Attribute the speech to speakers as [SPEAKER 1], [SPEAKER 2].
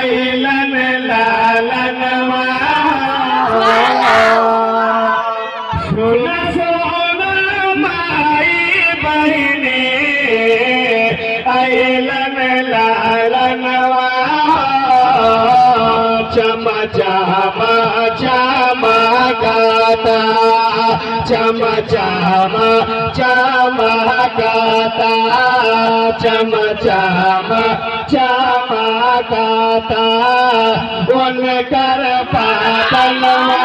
[SPEAKER 1] आइलन लालनवा सुन सोन माई बहिनी आइलन लालनवा चम चम चमकता चम चम चमकता चम चम चमकता उनकर पातलवा